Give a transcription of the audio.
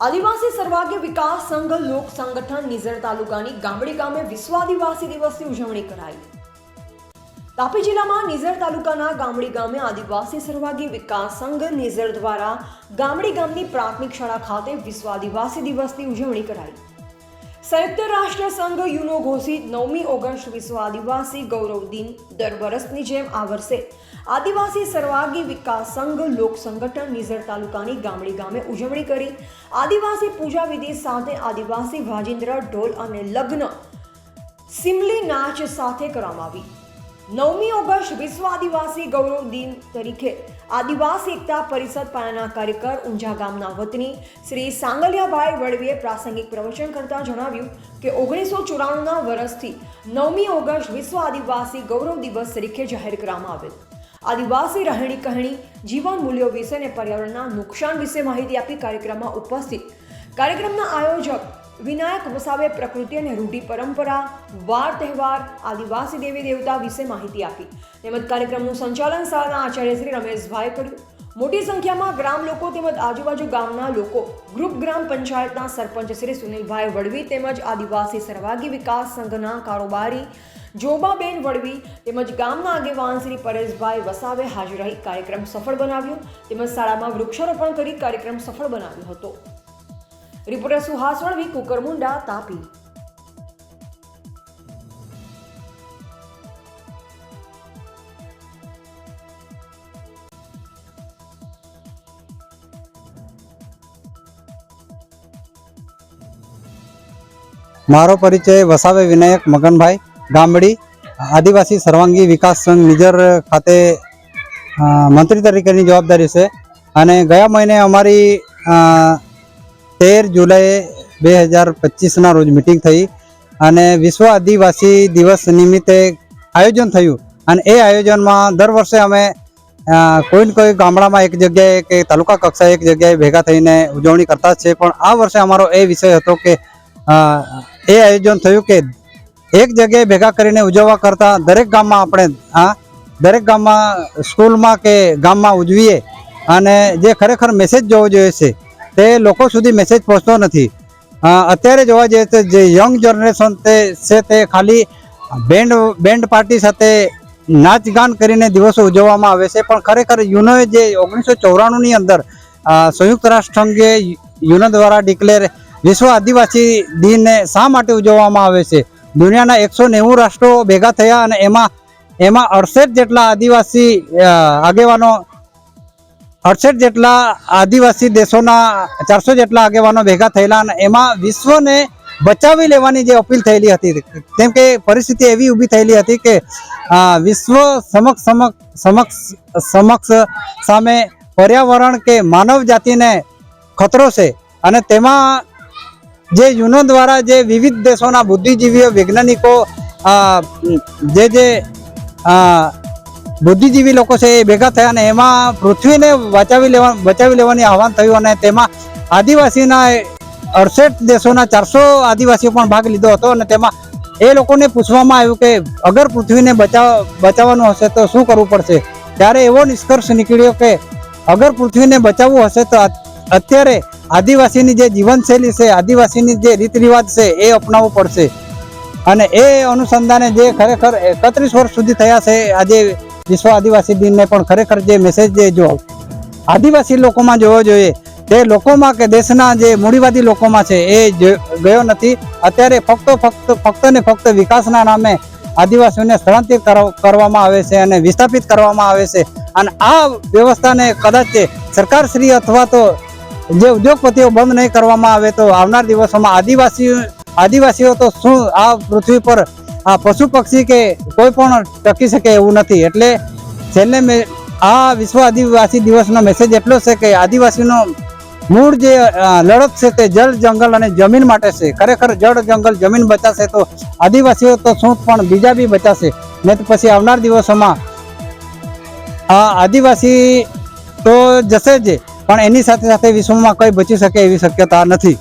આદિવાસી સર્વાગ્ય વિકાસ સંઘ લોક સંગઠન નિઝર તાલુકાની ગામડી ગામે વિશ્વ આદિવાસી દિવસની ઉજવણી કરાઈ। તાપી જિલ્લામાં નિઝર તાલુકાના ગામડી ગામે આદિવાસી સર્વાગ્ય વિકાસ સંઘ નિઝર દ્વારા ગામડી ગામની પ્રાથમિક શાળા ખાતે વિશ્વ આદિવાસી દિવસની ઉજવણી કરાઈ। संयुक्त राष्ट्र संघ यूनो घोषित 9મી ઓગસ્ટ विश्व आदिवासी गौरव दिन दर वर्षनी जेम आ वर्षे आदिवासी सर्वांगी विकास संघ लोक संगठन निझर तालुकानी गामडी गामे उजवणी करी। आदिवासी पूजा विधि साथे आदिवासी वाजिंद्र ढोल अने लग्न सिमली नाच साथे करवामां आवी। 9મી ઓગસ્ટ विश्व आदिवासी गौरव दिन तरीके आदिवासी एकता परिषद पायाना कार्यकर ऊंझा गामना वतनी श्री सांगलियाभाई वड़वीए प्रासंगिक प्रवचन करता जणाव्युं के 1994 वर्षथी 9મી ઓગસ્ટ विश्व आदिवासी गौरव दिवस तरीके जाहेर करवामां आवेल। आदिवासी रहणी कहणी जीवन मूल्यों विषे ने पर्यावरणना नुकसान विषे माहिती आपी कार्यक्रममां उपस्थित कार्यक्रमना आयोजक विनायक वसावे प्रकृति और रूढ़ि परंपरा वार तहेवार आदिवासी देवी देवता विषे माहिती आपी। तेमज कार्यक्रमનું संचालन શાળાના આચાર્ય શ્રી રમેશભાઈ કર્યું। મોટી સંખ્યામાં ગ્રામ લોકો તેમજ આજુબાજુ ગામના લોકો ગ્રુપ ગ્રામ પંચાયતના સરપંચ શ્રી સુનિલભાઈ વડવી તેમજ આદિવાસી સર્વાંગી વિકાસ સંઘના કારોબારી જોબાબેન વડવી તેમજ ગામના આગેવાન શ્રી પરેશભાઈ વસાવે હાજર રહી કાર્યક્રમ સફળ બનાવ્યો તેમજ શાળામાં વૃક્ષારોપણ કરી કાર્યક્રમ સફળ બનાવ્યો હતો। रिपोर्टर सुहास वड़वी कुकरमुंडा तापी। मारो परिचय वसावे विनायक मगनभाई गामड़ी आदिवासी सर्वांगी विकास संघ निजर खाते मंत्री तरीके जवाबदारी से अने गया महीने अमारी 13 जुलाई 2025 रोज मीटिंग थी અને વિશ્વ આદિવાસી દિવસ નિમિત્તે આયોજન થયું અને એ આયોજનમાં દર વર્ષે અમે કોઈ ને કોઈ ગામડામાં એક જગ્યાએ કે તાલુકા કક્ષાએ એક જગ્યાએ ભેગા થઈને ઉજવણી કરતા છે। પણ આ વર્ષે અમારો એ વિષય હતો કે એ આયોજન થયું કે એક જગ્યાએ ભેગા કરીને ઉજવવા કરતા દરેક ગામમાં આપણે દરેક ગામમાં સ્કૂલમાં કે ગામમાં ઉજવીએ અને જે ખરેખર મેસેજ જોવો જોઈએ છે તે લોકો સુધી મેસેજ પહોંચતો નથી। અત્યારે જોવા જઈએ તો જે યંગ જનરેશન છે તે ખાલી બેન્ડ પાર્ટી સાથે નાચ ગાન કરીને દિવસો ઉજવવામાં આવે છે। પણ ખરેખર યુનોએ જે 1994ની અંદર સંયુક્ત રાષ્ટ્ર સંઘે યુનો દ્વારા ડિક્લેર વિશ્વ આદિવાસી દિનને શા માટે ઉજવવામાં આવે છે? દુનિયાના 190 રાષ્ટ્રો ભેગા થયા અને એમાં 68 જેટલા આદિવાસી આગેવાનો 68 જેટલા આદિવાસી દેશોના 400 જેટલા આગેવાનો ભેગા થયેલા અને એમાં વિશ્વને બચાવી લેવાની જે અપીલ થયેલી હતી કેમ કે પરિસ્થિતિ એવી ઊભી થયેલી હતી કે વિશ્વ સમક્ષ સામે પર્યાવરણ કે માનવ જાતિને ખતરો છે અને તેમાં જે યુનો દ્વારા જે વિવિધ દેશોના બુદ્ધિજીવીઓ વૈજ્ઞાનિકો જે બુદ્ધિજીવી લોકો છે એ ભેગા થયા અને એમાં પૃથ્વીને બચાવી લેવાની આહવાન થયું અને તેમાં આદિવાસીના 68 દેશોના 400 આદિવાસીઓ પણ ભાગ લીધો હતો અને તેમાં એ લોકોને પૂછવામાં આવ્યું કે અગર પૃથ્વીને બચાવવાનું હશે તો શું કરવું પડશે? ત્યારે એવો નિષ્કર્ષ નીકળ્યો કે અગર પૃથ્વીને બચાવવું હશે તો અત્યારે આદિવાસીની જે જીવનશૈલી છે આદિવાસીની જે રીત રિવાજ છે એ અપનાવવું પડશે અને એ અનુસંધાને જે ખરેખર 31 વર્ષ સુધી થયા છે આજે વિશ્વ આદિવાસી દિનને પણ ખરેખર જે મેસેજ જો આદિવાસી લોકોમાં જોવો જોઈએ તે લોકોમાં કે દેશના જે મૂડીવાદી લોકોમાં છે એ ગયો નથી। અત્યારે ફક્ત ને ફક્ત વિકાસના નામે આદિવાસીઓને સ્થળાંતરિત કરવામાં આવે છે અને વિસ્થાપિત કરવામાં આવે છે અને આ વ્યવસ્થાને કદાચ સરકારશ્રી અથવા તો જે ઉદ્યોગપતિઓ બંધ નહીં કરવામાં આવે તો આવનાર દિવસોમાં આદિવાસીઓ તો શું આ પૃથ્વી પર આ પશુ પક્ષી કે કોઈ પણ ટકી શકે એવું નથી। એટલે છેલ્લે આ વિશ્વ આદિવાસી દિવસનો મેસેજ એટલો છે કે આદિવાસીનો મૂળ જે લડત છે તે જળ જંગલ અને જમીન માટે છે। ખરેખર જળ જંગલ જમીન બચાશે તો આદિવાસીઓ તો શું પણ બીજા બી બચાશે ને તો પછી આવનાર દિવસોમાં આ આદિવાસી તો જશે જ પણ એની સાથે સાથે વિશ્વમાં કંઈ બચી શકે એવી શક્યતા નથી।